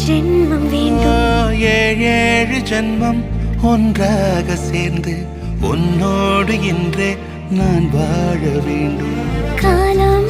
ஜென்மம் வேண்டும். ஏழு ஜென்மம் ஒன்றாக சேர்ந்து உன்னோடு இன்றே நான் வாழ வேண்டும். காலம்